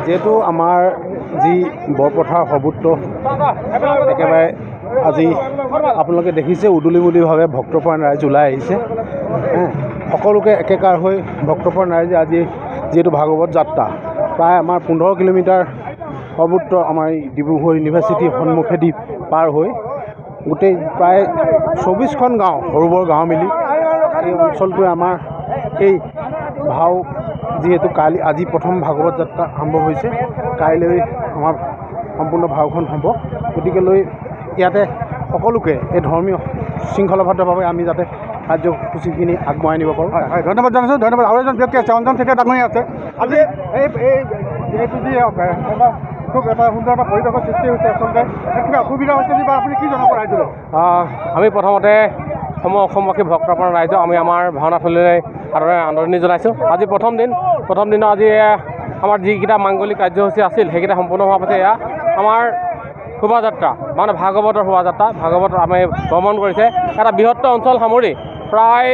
যেহেতু আমাৰ যি বৰপথাৰ সৰ্বোত্ত একেবাৰে আজি আপোনালোকে দেখিছে উদুলিমুদুলিভাৱে ভক্তপ্ৰাণ ৰাইজ ওলাই আহিছে সকলোকে একেকাৰ হৈ ভক্তপ্ৰাণ ৰাইজে আজি যিহেতু ভাগৱত যাত্ৰা প্ৰায় আমাৰ 15 কিলোমিটাৰ সৰ্বোত্ত আমাৰ ডিব্ৰুগড় ইউনিভাৰ্চিটিৰ সন্মুখেদি পাৰ হৈ গোটেই প্ৰায় 24খন গাঁও সৰু বৰ গাঁও মিলি এই অঞ্চলটোৱে আমাৰ এই ভাও যিহেতু কালি আজি প্ৰথম ভাগৱত যাত্ৰা আৰম্ভ হৈছে কাইলৈ আমাৰ সম্পূৰ্ণ ভাওখন হ'ব গতিকে লৈ ইয়াতে সকলোকে এই ধৰ্মীয় শৃংখলাবদ্ধভাৱে আমি যাতে কাৰ্যসূচীখিনি আগবঢ়াই নিব পাৰোঁ হয় ধন্যবাদ জনাইছোঁ ধন্যবাদ আৰু এজন ব্যক্তি আছে অঞ্জন চেতিয়া ডাঙৰীয়া আছে আজি এই যিহেতু যি খুব এটা সুন্দৰ এটা পৰিৱেশৰ সৃষ্টি হৈছে আচলতে কিবা অসুবিধা হৈছে নেকি বা আপুনি কি জনাব ৰাইজলৈ আমি প্ৰথমতে অসমবাসী ভক্তপ্ৰাণ ৰাইজক আমি আমাৰ ভাওনাথলীলৈ সাদৰে আদৰণি জনাইছোঁ আজি প্ৰথম দিনৰ আজি আমাৰ যিকেইটা মাংগলিক কাৰ্যসূচী আছিল সেইকেইটা সম্পূৰ্ণ হোৱাৰ পাছত এয়া আমাৰ শোভাযাত্ৰা মানে ভাগৱতৰ শোভাযাত্ৰা ভাগৱতৰ আমি ভ্ৰমণ কৰিছে এটা বৃহত্তৰ অঞ্চল সামৰি প্ৰায়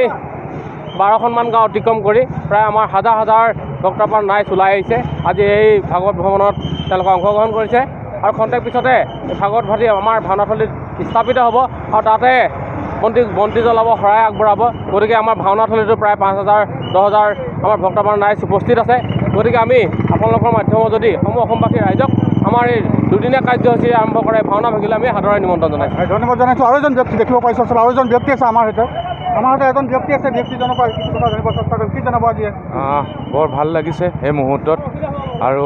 12খনমান গাঁও অতিক্ৰম কৰি প্ৰায় আমাৰ হাজাৰ হাজাৰ ভক্তপ্ৰাণ ৰাইজ ওলাই আহিছে আজি এই ভাগৱত ভ্ৰমণত তেওঁলোকে অংশগ্ৰহণ কৰিছে আৰু খন্তেক পিছতে ভাগৱত ভাটি আমাৰ ভাওনাথলীত স্থাপিত হ'ব আৰু তাতে বন্তি জ্বলাব শৰাই আগবঢ়াব গতিকে আমাৰ ভাওনাথলীটো প্ৰায় 5,000 10,000 আমাৰ ভক্তপ্ৰাণ ৰাইজ উপস্থিত আছে গতিকে আমি আপোনালোকৰ মাধ্যমত যদি অসমবাসী ৰাইজক আমাৰ এই দুদিনীয়া কাৰ্যসূচী আৰম্ভ কৰে ভাওনা ভাগিলে আমি সাদৰে নিমন্ত্ৰণ জনাইছোঁ ধন্যবাদ জনাইছোঁ আৰু এজন ব্যক্তি দেখিব পাইছোঁ আচলতে আৰু এজন ব্যক্তি আছে আমাৰ সৈতে এজন ব্যক্তি আছে ব্যক্তিজনৰ পৰা কিছু কথা জানিব চেষ্টা কৰিম কি জনাব আজি বৰ ভাল লাগিছে এই মুহূৰ্তত আৰু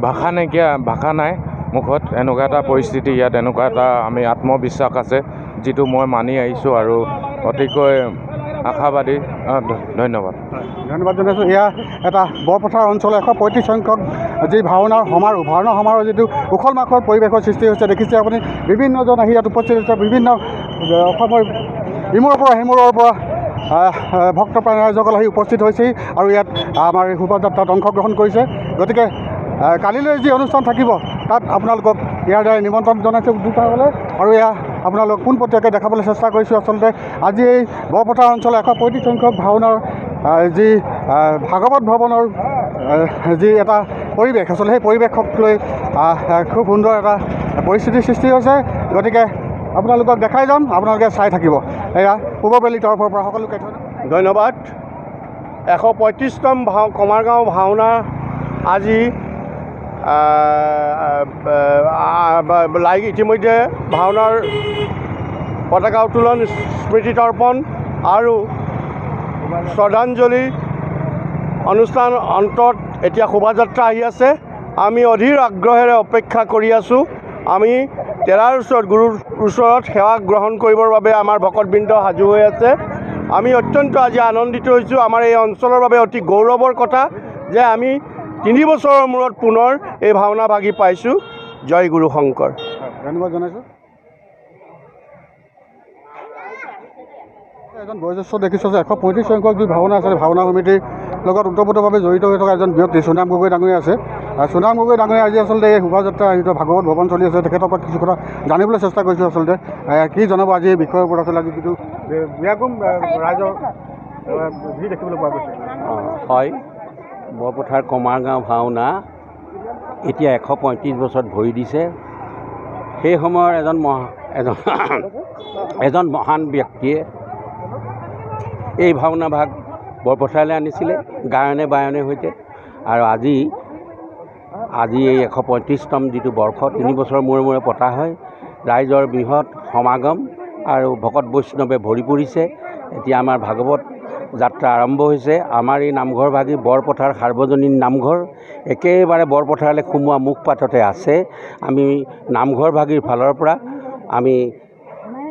ভাষা নাই মুখত এনেকুৱা এটা পৰিস্থিতি ইয়াত এনেকুৱা এটা আমি আত্মবিশ্বাস আছে যিটো মই মানি আহিছোঁ আৰু অতিকৈ আশাবাদী ধন্যবাদ জনাইছোঁ এয়া এটা বৰপথাৰ অঞ্চলৰ 135 সংখ্যক যি ভাওনাৰ সমাৰোহ যিটো উখল মাখল পৰিৱেশৰ সৃষ্টি হৈছে দেখিছে আপুনি বিভিন্নজন আহি ইয়াত উপস্থিত হৈছে বিভিন্ন অসমৰ ইমূৰৰ পৰা সিমূৰৰ পৰা ভক্তপ্ৰাণ ৰাইজসকল আহি উপস্থিত হৈছেহি আৰু ইয়াত আমাৰ এই শোভাযাত্ৰাত অংশগ্ৰহণ কৰিছে গতিকে কালিলৈ যি অনুষ্ঠান থাকিব তাত আপোনালোকক ইয়াৰ দ্বাৰা নিমন্ত্ৰণ জনাইছোঁ দুটাবলৈ আৰু এয়া আপোনালোক পোনপটীয়াকৈ দেখাবলৈ চেষ্টা কৰিছোঁ আচলতে আজি এই বৰপথাৰ অঞ্চলৰ 135 সংখ্যক ভাওনাৰ যি ভাগৱত ভ্ৰমণৰ যি এটা পৰিৱেশ আচলতে সেই পৰিৱেশক লৈ খুব সুন্দৰ এটা পৰিস্থিতিৰ সৃষ্টি হৈছে গতিকে আপোনালোকক দেখাই যাম আপোনালোকে চাই থাকিব এয়া পূৰ্ববেলিৰ তৰফৰ পৰা সকলোকে ধন্যবাদ 135তম কমাৰগাঁও ভাওনা আজি ইতিমধ্যে ভাওনাৰ পতাকা উত্তোলন স্মৃতি তৰ্পণ আৰু শ্ৰদ্ধাঞ্জলি অনুষ্ঠান অন্তত এতিয়া শোভাযাত্ৰা আহি আছে আমি অধীৰ আগ্ৰহেৰে অপেক্ষা কৰি আছোঁ আমি তেৰাৰ ওচৰত গুৰুৰ ওচৰত সেৱা গ্ৰহণ কৰিবৰ বাবে আমাৰ ভকতবৃন্দ সাজু হৈ আছে আমি অত্যন্ত আজি আনন্দিত হৈছোঁ আমাৰ এই অঞ্চলৰ বাবে অতি গৌৰৱৰ কথা যে আমি 3 বছৰৰ মূৰত পুনৰ এই ভাওনা ভাগি পাইছোঁ জয় গুৰু শংকৰ ধন্যবাদ জনাইছোঁ এজন বয়োজ্যেষ্ঠ দেখিছোঁ যে 135 সংখ্যক যি ভাওনা আছে ভাওনা সমিতিৰ লগত ওতপ্ৰোতভাৱে জড়িত হৈ থকা এজন ব্যক্তি সোণাম গগৈ ডাঙৰীয়া আছে সোণাম গগৈ ডাঙৰীয়া আজি আচলতে এই শোভাযাত্ৰা ভাগৱত ভৱন চলি আছে তেখেতৰ পৰা কিছু কথা জানিবলৈ চেষ্টা কৰিছোঁ আচলতে কি জনাব আজি এই বিষয়ৰ ওপৰত আচলতে আজি যিটো ব্যাকুম ৰাইজৰ ভিৰ দেখিবলৈ পোৱা গৈছে হয় বৰপথাৰ কমাৰগাঁও ভাওনা এতিয়া 135 বছৰত ভৰি দিছে সেই সময়ৰ এজন মহান ব্যক্তিয়ে এই ভাওনা ভাগ বৰপথাৰলৈ আনিছিলে গায়নে বায়নে সৈতে আৰু আজি এই 135তম যিটো বৰ্ষ 3 বছৰৰ মূৰে মূৰে পতা হয় ৰাইজৰ বৃহৎ সমাগম আৰু ভকত বৈষ্ণৱে ভৰি পৰিছে এতিয়া আমাৰ ভাগৱত যাত্ৰা আৰম্ভ হৈছে আমাৰ এই নামঘৰ ভাগি বৰপথাৰ সাৰ্বজনীন নামঘৰ একেবাৰে বৰপথাৰলৈ সোমোৱা মুখপাততে আছে আমি নামঘৰ ভাগিৰ ফালৰ পৰা আমি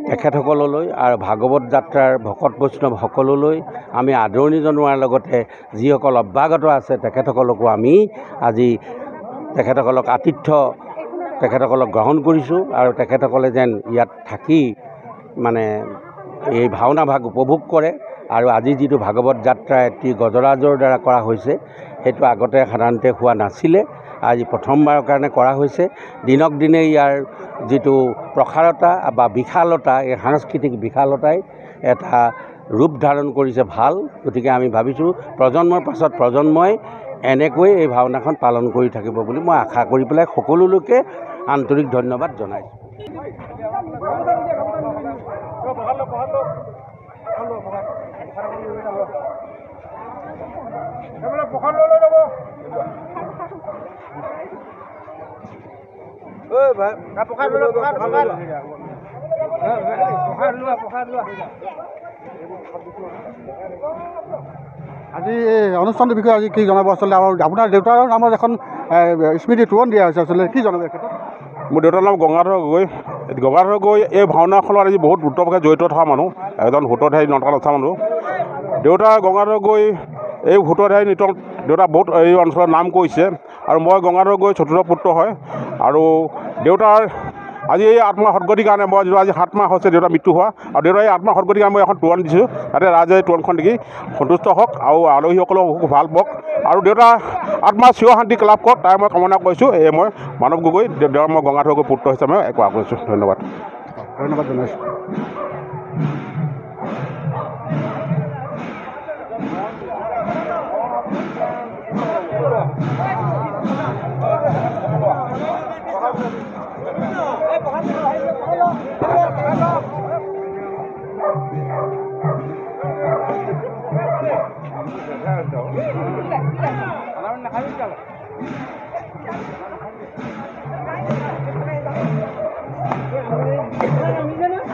তেখেতসকললৈ আৰু ভাগৱত যাত্ৰাৰ ভকত বৈষ্ণৱ সকললৈ আমি আদৰণি জনোৱাৰ লগতে যিসকল অভ্যাগত আছে তেখেতসকলকো আমি আজি তেখেতসকলক আতিথ্য তেখেতসকলক গ্ৰহণ কৰিছোঁ আৰু তেখেতসকলে যেন ইয়াত থাকি মানে এই ভাওনা ভাগ উপভোগ কৰে। আৰু আজি যিটো ভাগৱত যাত্ৰা এটি গজৰাজৰ দ্বাৰা কৰা হৈছে সেইটো আগতে সাধাৰণতে হোৱা নাছিলে, আজি প্ৰথমবাৰৰ কাৰণে কৰা হৈছে। দিনক দিনে ইয়াৰ যিটো প্ৰসাৰতা বা বিশালতা, এই সাংস্কৃতিক বিশালতাই এটা ৰূপ ধাৰণ কৰিছে ভাল। গতিকে আমি ভাবিছোঁ প্ৰজন্মৰ পাছত প্ৰজন্মই এনেকৈ এই ভাওনাখন পালন কৰি থাকিব বুলি মই আশা কৰি পেলাই সকলোলৈকে আন্তৰিক ধন্যবাদ জনাইছোঁ। আজি এই অনুষ্ঠানটোৰ বিষয়ে আজি কি জনাব আচলতে? আপোনাৰ দেউতাৰ নামত এখন স্মৃতি তোৰণ দিয়া হৈছে, আচলতে কি জনাব এই ক্ষেত্ৰত? মোৰ দেউতাৰ নাম গংগাধৰ গগৈ। গংগাধৰ গগৈ এই ভাওনাখনত আজি বহুত দ্ৰুতভাৱে জড়িত থকা মানুহ, এজন ভোটৰধাৰী নটা নথা মানুহ। দেউতা গংগাধৰ গগৈ এই ভোটৰধাৰী নৃত্যত দেউতা বহুত এই অঞ্চলত নাম কৰিছে আৰু মই গংগাধৰ গগৈ চতুৰ্থ পুত্ৰ হয়। আৰু দেউতাৰ আজি এই আত্মা সদগতিৰ কাৰণে মই যিটো আজি 7 মাহ হৈছে দেউতা মৃত্যু হোৱা, আৰু দেউতাৰ এই আত্মা সদগতিৰ কাৰণে মই এখন তোৰণ দিছোঁ, যাতে ৰাইজে এই তোৰণখন দেখি সন্তুষ্ট হওক আৰু আলহীসকলেও খুব ভাল পাওক আৰু দেউতা আত্মাৰ চিৰ শান্তি লাভ কৰক তাই মই কামনা কৰিছোঁ। এই মই মানৱ গগৈ দেউতাৰ মই গংগাধৰ গগৈ পুত্ৰ হিচাপে কোৱা কৰিছোঁ। ধন্যবাদ। ধন্যবাদ জনাইছোঁ।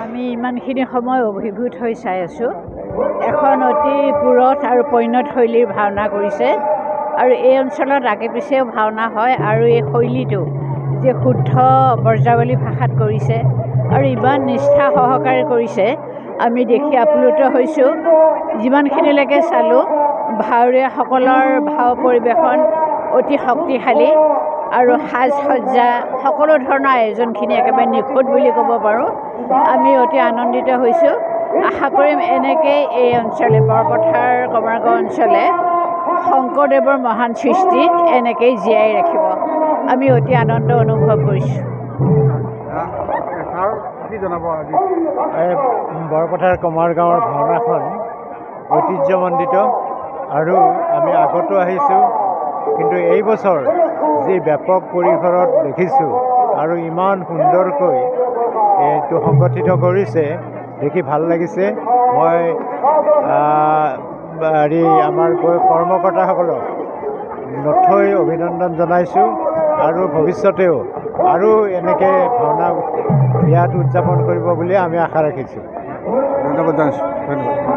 আমি ইমানখিনি সময় অভিভূত হৈ চাই আছোঁ। এখন অতি পুৰঠ আৰু পৈণত শৈলীৰ ভাওনা কৰিছে আৰু এই অঞ্চলত আগে পিছেও ভাওনা হয় আৰু এই শৈলীটো যে শুদ্ধ বজ্ৰাৱলী ভাষাত কৰিছে আৰু ইমান নিষ্ঠা সহকাৰে কৰিছে আমি দেখি আপ্লুত হৈছোঁ। যিমানখিনিলৈকে চালোঁ ভাৱৰীয়াসকলৰ ভাৱ পৰিৱেশন অতি শক্তিশালী আৰু সাজ সজ্জা সকলো ধৰণৰ আয়োজনখিনি একেবাৰে নিখুঁত বুলি ক'ব পাৰোঁ। আমি অতি আনন্দিত হৈছোঁ। আশা কৰিম এনেকৈ এই অঞ্চলে বৰপথাৰ কমাৰগাঁও অঞ্চলে শংকৰদেৱৰ মহান সৃষ্টিক এনেকেই জীয়াই ৰাখিব। আমি অতি আনন্দ অনুভৱ কৰিছোঁ। কি জনাব আজি? বৰপথাৰ কমাৰগাঁৱৰ ভাওনাখন ঐতিহ্যমণ্ডিত আৰু আমি আগতো আহিছোঁ, কিন্তু এই বছৰ যি ব্যাপক পৰিসৰত দেখিছোঁ আৰু ইমান সুন্দৰকৈ এইটো সংগঠিত কৰিছে দেখি ভাল লাগিছে। মই আমাৰ কৰ্মকৰ্তাসকলক নথৈ অভিনন্দন জনাইছোঁ আৰু ভৱিষ্যতেও আৰু এনেকৈ ভাওনা ইয়াত উদযাপন কৰিব বুলি আমি আশা ৰাখিছোঁ। ধন্যবাদ জনাইছোঁ। ধন্যবাদ।